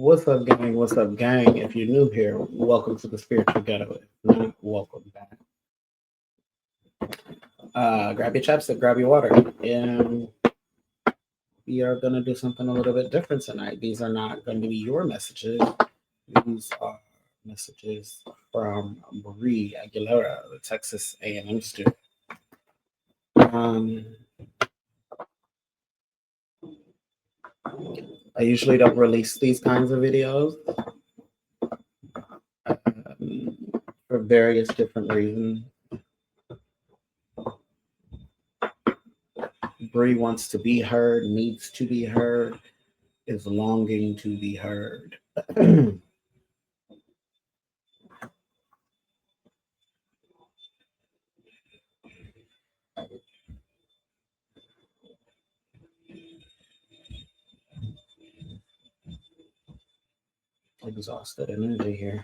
What's up, gang? What's up, gang? If you're new here, welcome to the Spiritual Getaway. Not welcome back. Grab your chapstick, grab your water, and we are gonna do something a little bit different tonight. These are not going to be your messages. These are messages from Brie Aguilera, the Texas A&M student. I usually don't release these kinds of videos for various different reasons. Brie wants to be heard, needs to be heard, is longing to be heard. Exhausted energy here.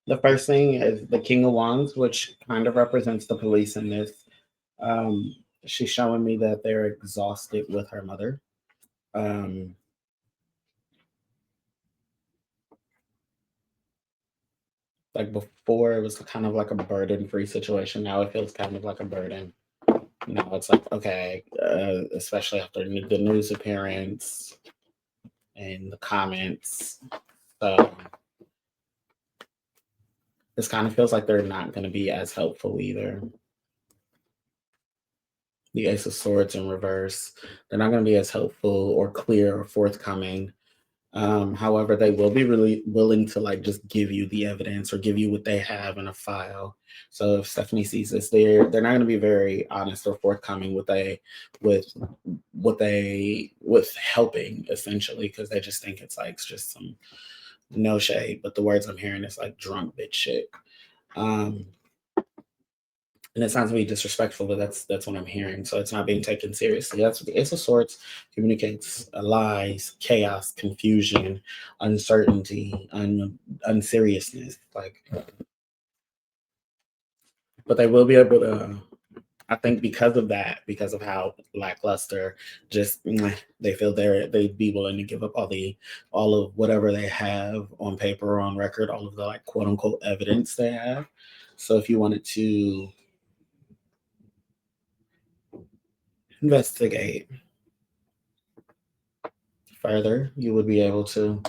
The first thing is the King of Wands, which kind of represents the police in this. She's showing me that they're exhausted with her mother. Like before, it was kind of like a burden-free situation. Now it feels kind of like a burden. Now it's like, okay, especially after the news appearance and the comments. So this kind of feels like they're not going to be as helpful either. The Ace of Swords in reverse. They're not going to be as helpful or clear or forthcoming. However, they will be really willing to like just give you the evidence or give you what they have in a file. So if Stephanie sees this, they're not going to be very honest or forthcoming with helping essentially, because they just think it's like it's just some no shade, but the words I'm hearing is like drunk bitch shit. And it sounds to be disrespectful, but that's what I'm hearing. So it's not being taken seriously. That's what the Ace of Swords communicates: lies, chaos, confusion, uncertainty, unseriousness. But they will be able to. I think because of that, because of how lackluster, just they feel they'd be willing to give up all of whatever they have on paper or on record, all of the like quote unquote evidence they have. So if you wanted to investigate further, you would be able to.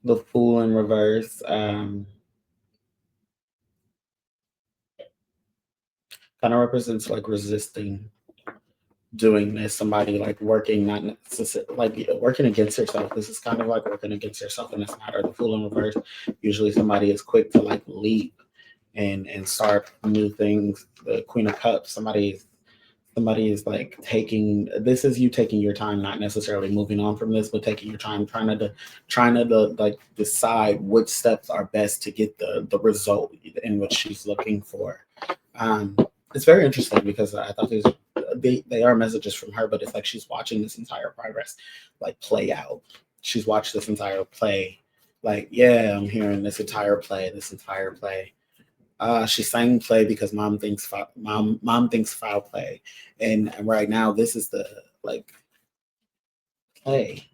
The Fool in reverse kind of represents like resisting doing this. Somebody like working, not necessarily like working against yourself. This is kind of like working against yourself in this matter. The Fool in reverse. Usually somebody is quick to like leap and start new things. The Queen of Cups. Somebody is like taking, this is you taking your time, not necessarily moving on from this, but taking your time, trying to like decide which steps are best to get the result in which she's looking for. It's very interesting because I thought they are messages from her, but it's like she's watching this entire progress like play out. She's watched this entire play. Like, yeah, I'm hearing this entire play. She's saying play because mom thinks foul play, and right now this is the like play.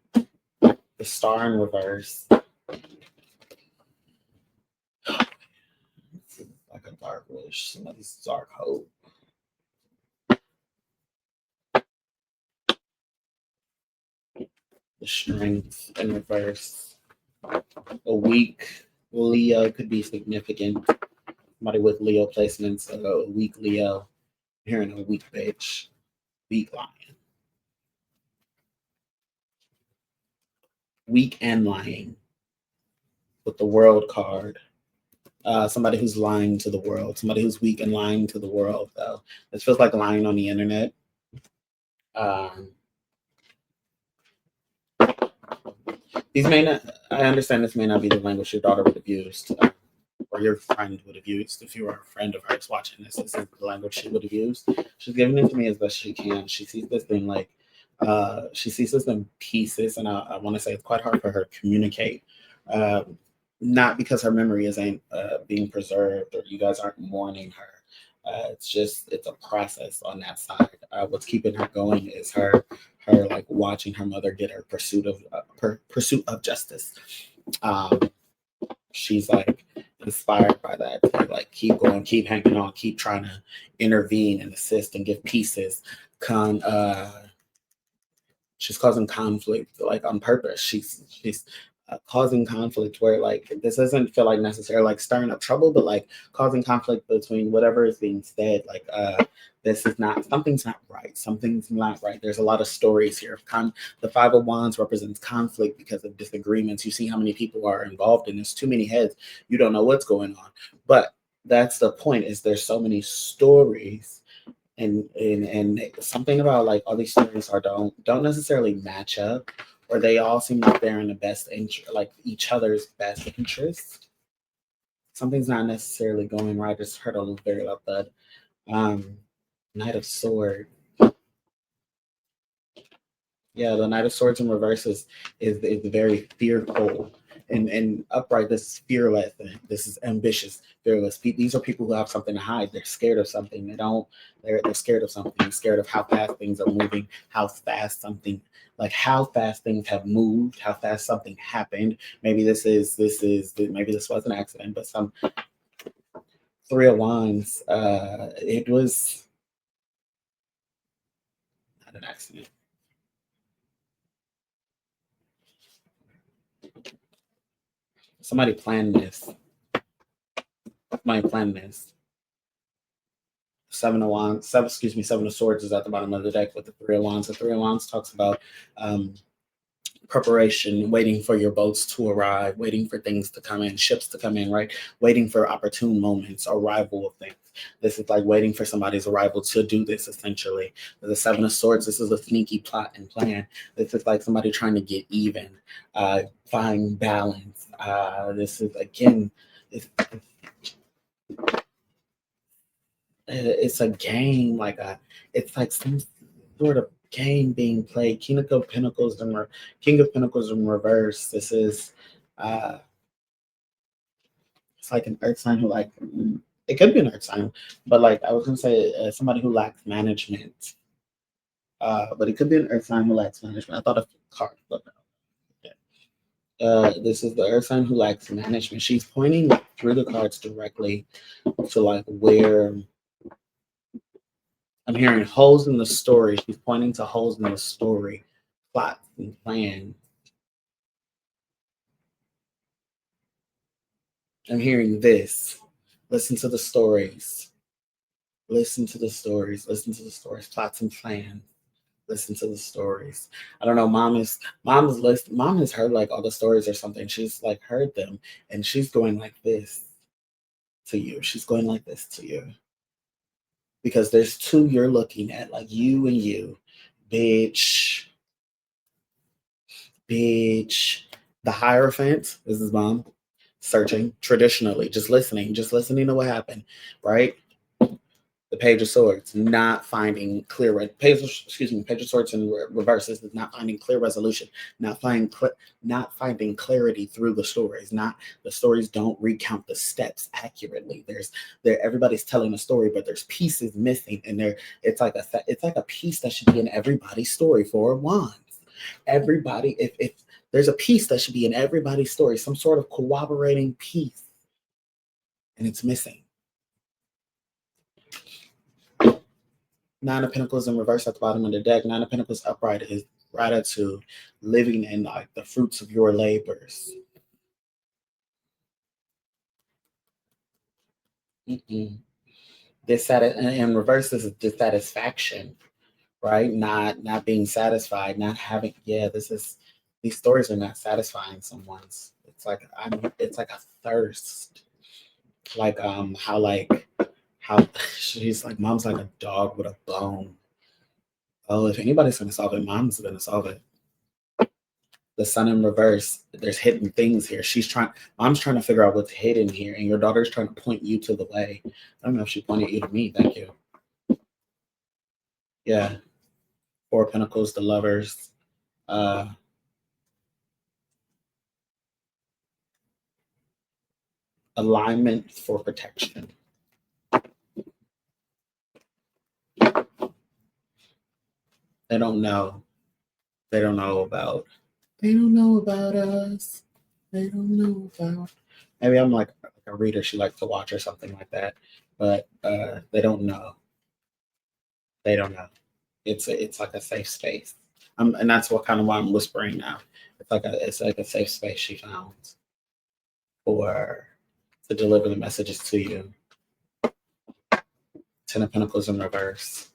The Star in reverse. It's like a dark wish. Somebody's dark hope. The Strength in reverse. A weak Leo could be significant. Somebody with Leo placements. A weak Leo. Hearing a weak bitch. Weak lion. Weak and lying. With the World card. Somebody who's lying to the world. Somebody who's weak and lying to the world, though. This feels like lying on the internet. These may not, I understand this may not be the language your daughter would have used, or your friend would have used if you were a friend of hers watching this. This is the language she would have used. She's giving it to me as best she can. She sees this thing like, she sees this in pieces, and I want to say it's quite hard for her to communicate. not because her memory isn't being preserved or you guys aren't mourning her. It's a process on that side. What's keeping her going is her like watching her mother get her pursuit of justice. Um, she's like inspired by that to like keep going, keep hanging on, keep trying to intervene and assist and give pieces. Con She's causing conflict like on purpose. She's causing conflict where like this doesn't feel like necessarily like stirring up trouble, but like causing conflict between whatever is being said. Like this is not something's not right. Something's not right. There's a lot of stories here. The Five of Wands represents conflict because of disagreements. You see how many people are involved in this. Too many heads. You don't know what's going on. But that's the point. Is there's so many stories and something about like all these stories are don't necessarily match up, or they all seem like they're in the best interest, like each other's best interest. Something's not necessarily going right. Just heard a very loud thud. Um, Knight of Swords. Yeah, the Knight of Swords in reverse is very fearful. And upright, this is fearless. This is ambitious, fearless. These are people who have something to hide. They're scared of something. They're scared of something. They're scared of how fast things are moving, how fast things have moved, how fast something happened. Maybe this was an accident, but some Three of Wands. It was not an accident. Somebody planned this. Somebody planned this. Seven of Swords is at the bottom of the deck with the Three of Wands. The Three of Wands talks about um, preparation, waiting for your boats to arrive, waiting for things to come in, ships to come in, right? Waiting for opportune moments, arrival of things. This is like waiting for somebody's arrival to do this, essentially. The Seven of Swords, this is a sneaky plot and plan. This is like somebody trying to get even, find balance. This is, again, it's a game, it's like some sort of game being played. King of Pentacles in reverse. This is it's like an earth sign who it could be an earth sign, but like I was gonna say somebody who lacks management. But it could be an earth sign who lacks management. I thought of card, but no. This is the earth sign who lacks management. She's pointing through the cards directly to like where I'm hearing holes in the story. She's pointing to holes in the story, plots and plans. I'm hearing this. Listen to the stories. Listen to the stories. Listen to the stories. Plots and plans. Listen to the stories. I don't know. Mom has heard like all the stories or something. She's like heard them, and she's going like this to you. She's going like this to you because there's two you're looking at, like you and you, bitch, bitch. The Hierophant. This is mom searching traditionally, just listening to what happened, right? The Page of Swords, not finding Page of Swords in reverses is not finding clear resolution, not finding clarity through the stories. Not the stories don't recount the steps accurately. Everybody's telling a story, but there's pieces missing, and it's like a piece that should be in everybody's story for Wands. Everybody, if there's a piece that should be in everybody's story, some sort of corroborating piece, and it's missing. Nine of Pentacles in reverse at the bottom of the deck. Nine of Pentacles upright is gratitude, living in like the fruits of your labors. In reverse, this is dissatisfaction, right? Not being satisfied, not having. Yeah, these stories are not satisfying someone's. It's like a thirst, like how she's like mom's like a dog with a bone. Oh, if anybody's gonna solve it, mom's gonna solve it. The Sun in reverse, there's hidden things here. Mom's trying to figure out what's hidden here, and your daughter's trying to point you to the way. I don't know if she pointed you to me. Thank you. Yeah. Four of Pentacles, the Lovers. Uh, alignment for protection. They don't know. They don't know about. They don't know about us. They don't know about. Maybe I'm like a reader she likes to watch or something like that, but they don't know. They don't know. It's like a safe space, and that's what kind of why I'm whispering now. It's like a safe space she found for to deliver the messages to you. Ten of Pentacles in reverse,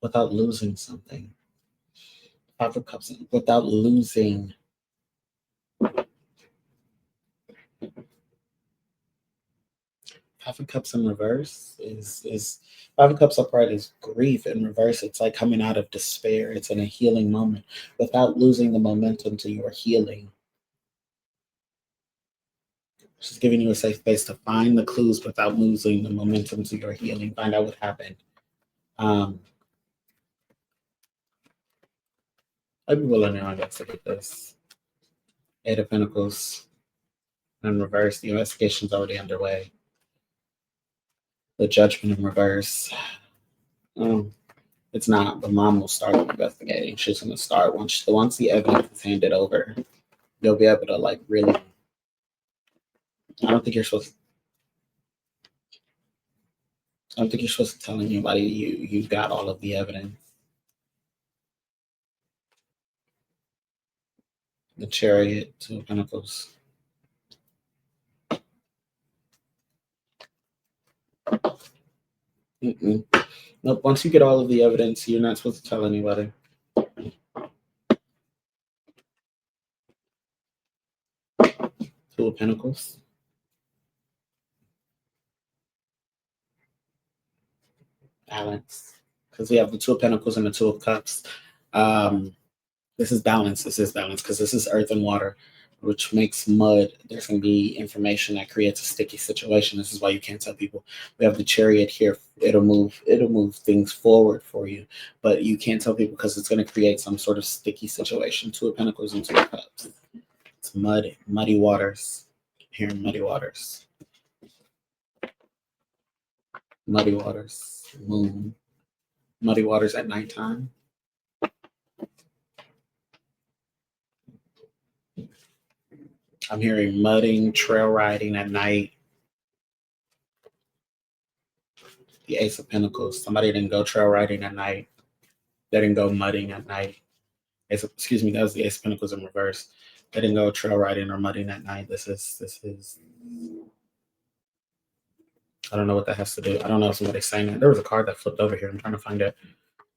without losing something. Five of Cups without losing. Five of Cups in reverse is Five of Cups upright is grief. In reverse, it's like coming out of despair. It's in a healing moment without losing the momentum to your healing. She's giving you a safe space to find the clues without losing the momentum to your healing. Find out what happened. I'd be willing to investigate this. Eight of Pentacles in reverse. The investigation's already underway. The Judgment in reverse. It's not, but mom will start investigating. She's going to start once the evidence is handed over. You'll be able to like really. I don't think you're supposed. I don't think you're supposed to tell anybody you got all of the evidence. The Chariot, Two of Pentacles. Nope. Once you get all of the evidence, you're not supposed to tell anybody. Two of Pentacles. Balance. Because we have the Two of Pentacles and the Two of Cups. This is balance. This is balance because this is earth and water, which makes mud. There's going to be information that creates a sticky situation. This is why you can't tell people. We have the Chariot here. It'll move things forward for you, but you can't tell people because it's going to create some sort of sticky situation. Two of Pentacles and Two of Cups. It's muddy waters. Here in muddy waters. Muddy waters. Moon. Muddy waters at nighttime. I'm hearing mudding, trail riding at night. The Ace of Pentacles. Somebody didn't go trail riding at night. They didn't go mudding at night. Excuse me, that was the Ace of Pentacles in reverse. They didn't go trail riding or mudding at night. This is. I don't know what that has to do. I don't know if somebody's saying that. There was a card that flipped over here. I'm trying to find it.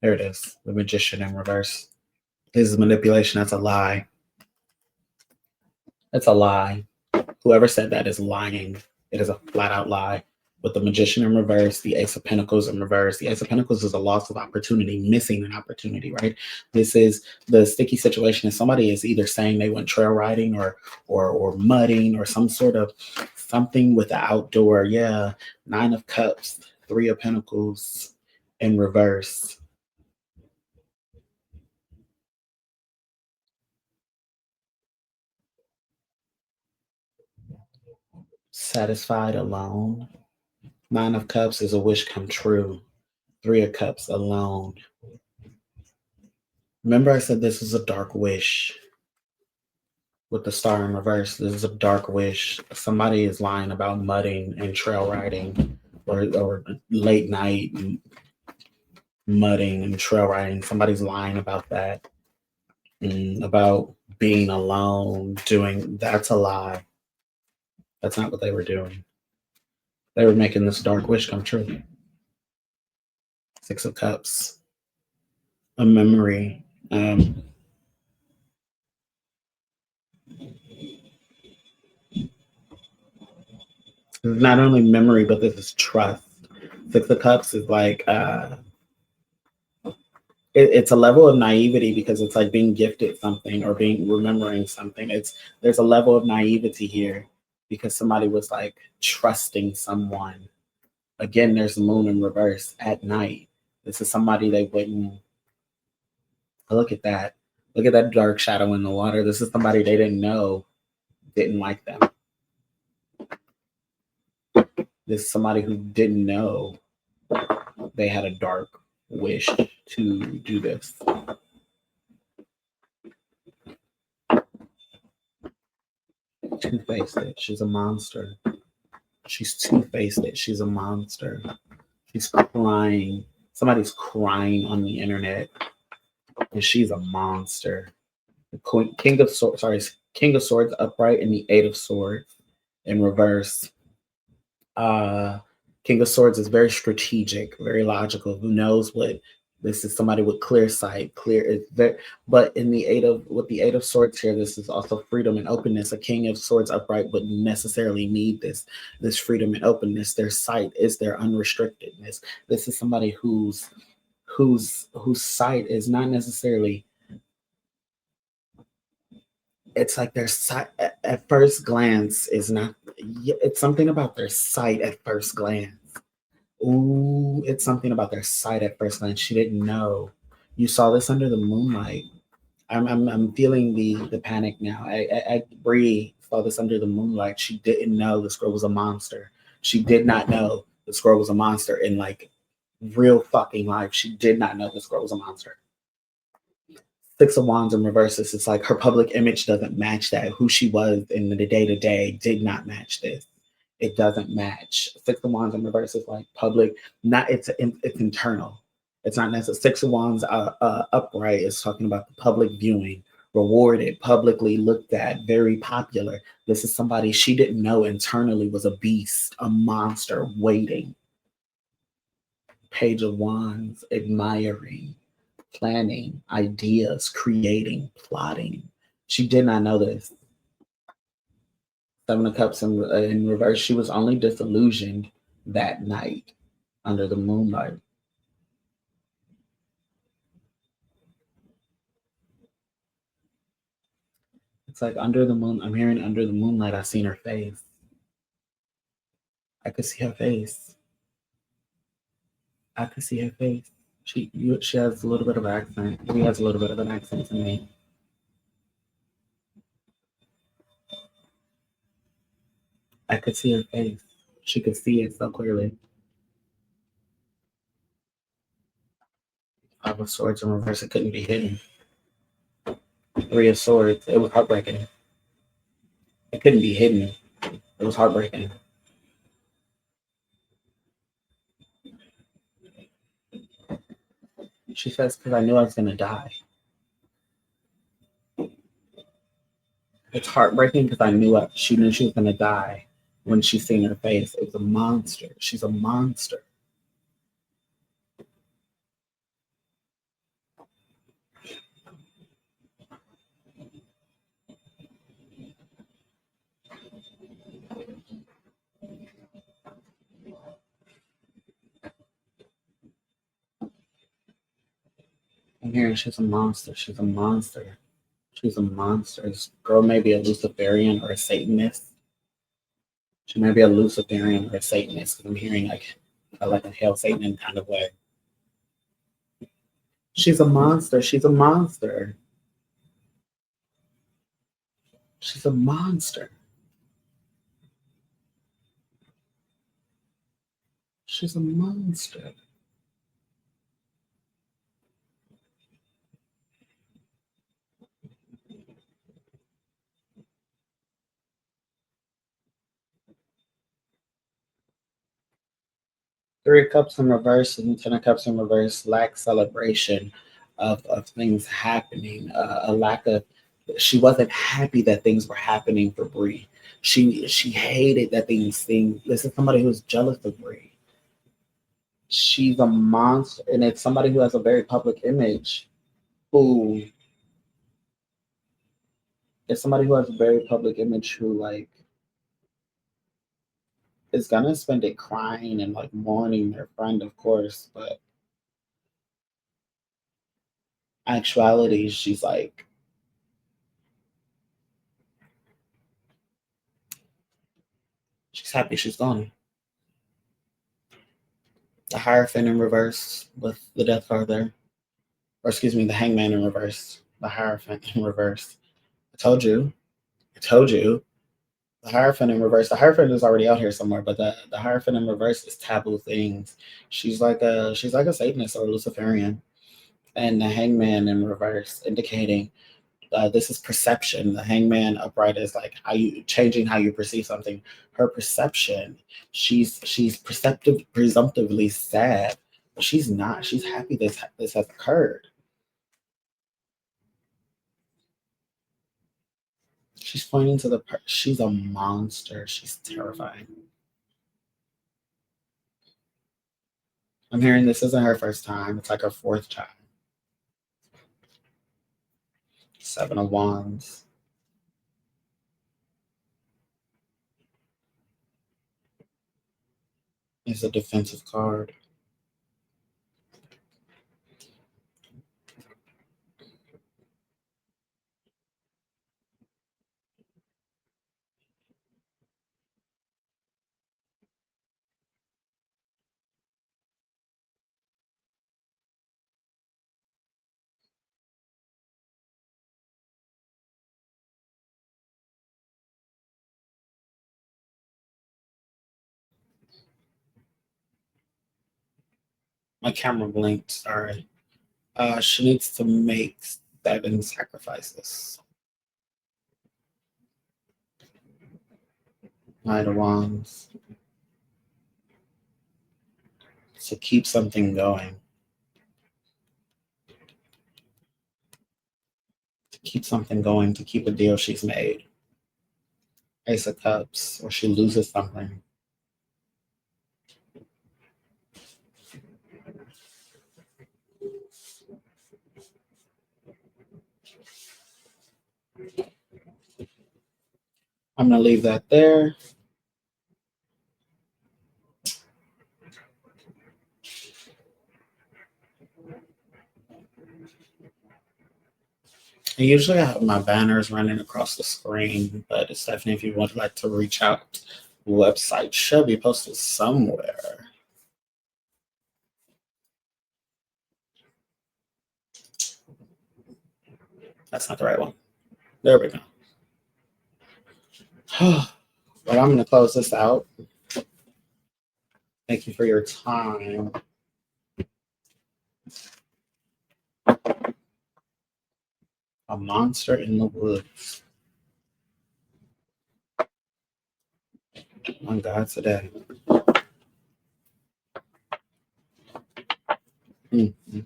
There it is. The Magician in reverse. This is manipulation. That's a lie. That's a lie. Whoever said that is lying. It is a flat out lie. With the Magician in reverse, the Ace of Pentacles in reverse. The Ace of Pentacles is a loss of opportunity, missing an opportunity, right? This is the sticky situation. If somebody is either saying they went trail riding or mudding or some sort of something with the outdoor. Yeah, Nine of Cups, Three of Pentacles in reverse. Satisfied alone. Nine of Cups is a wish come true. Three of Cups alone. Remember I said this is a dark wish with the Star in reverse. This is a dark wish. Somebody is lying about mudding and trail riding or late night mudding and trail riding. Somebody's lying about that. About being alone, that's a lie. That's not what they were doing. They were making this dark wish come true. Six of Cups. A memory. Not only memory, but this is trust. Six of Cups is like it's a level of naivety because it's like being gifted something or remembering something. There's a level of naivety here because somebody was like trusting someone. Again, there's the Moon in reverse at night. This is somebody they wouldn't look at that. Look at that dark shadow in the water. This is somebody they didn't know didn't like them. This is somebody who didn't know they had a dark wish to do this. Two-faced. She's a monster. She's two-faced. She's a monster. She's crying. Somebody's crying on the internet, and she's a monster. The King of Swords upright and the Eight of Swords in reverse. King of Swords is very strategic, very logical. Who knows what this is? Somebody with clear sight, but in the Eight of Swords here, this is also freedom and openness. A King of Swords upright wouldn't necessarily need this freedom and openness. Their sight is their unrestrictedness. This is somebody whose sight is not necessarily. It's like their sight at first glance is not. It's something about their sight at first glance. Ooh, it's something about their sight at first glance. She didn't know. You saw this under the moonlight. I'm feeling the panic now. Brie saw this under the moonlight. She didn't know this girl was a monster. She did not know this girl was a monster in like real fucking life. She did not know this girl was a monster. Six of Wands in reverse. It's like her public image doesn't match that. Who she was in the day to day did not match this. It doesn't match. Six of Wands in reverse is like public. It's internal. It's not necessarily. Six of Wands upright is talking about the public viewing, rewarded, publicly looked at, very popular. This is somebody she didn't know internally was a beast, a monster waiting. Page of Wands, admiring, planning, ideas, creating, plotting. She did not know this. Seven of Cups in reverse. She was only disillusioned that night under the moonlight. It's like under the moon. I'm hearing under the moonlight. I seen her face. I could see her face. I could see her face. She has a little bit of an accent. He has a little bit of an accent to me. I could see her face. She could see it so clearly. Five of Swords in reverse. It couldn't be hidden. Three of Swords. It was heartbreaking. It couldn't be hidden. It was heartbreaking. She says, because I knew I was going to die. It's heartbreaking because she knew she was going to die when she seen her face. It was a monster. She's a monster. I'm hearing she's a monster. She's a monster. She's a monster. This girl may be a Luciferian or a Satanist. She may be a Luciferian or a Satanist because I'm hearing like a Hail Satan kind of way. She's a monster. She's a monster. She's a monster. She's a monster. Three of Cups in reverse and Ten of Cups in reverse lack celebration of things happening. A lack of. She wasn't happy that things were happening for Brie. She hated that things. This is somebody who's jealous of Brie. She's a monster, and it's somebody who has a very public image. Who is somebody who has a very public image who like is gonna spend it crying and like mourning their friend, of course, but actuality, she's like she's happy she's gone. The Hierophant in reverse with the Death card there. Or excuse me, the Hangman in reverse. The Hierophant in reverse. I told you. I told you. The Hierophant in reverse. The Hierophant is already out here somewhere, but the Hierophant in reverse is taboo things. She's like a Satanist or a Luciferian. And the Hangman in reverse, indicating this is perception. The Hangman upright is like how you changing how you perceive something. Her perception. She's presumptively sad, but she's not. She's happy this has occurred. She's pointing to she's a monster. She's terrifying. I'm hearing this isn't her first time. It's like her fourth time. Seven of Wands. Is a defensive card. My camera blinked. Sorry. She needs to make 7 sacrifices. Knight of Wands. To keep something going. To keep something going. To keep a deal she's made. Ace of Cups. Or she loses something. I'm going to leave that there. And usually I have my banners running across the screen, but it's definitely if you would like to reach out, the website should be posted somewhere. That's not the right one. There we go. But I'm going to close this out. Thank you for your time. A monster in the woods. On God today. Mm-hmm.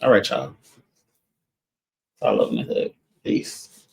All right, y'all. I love in the hood. Peace.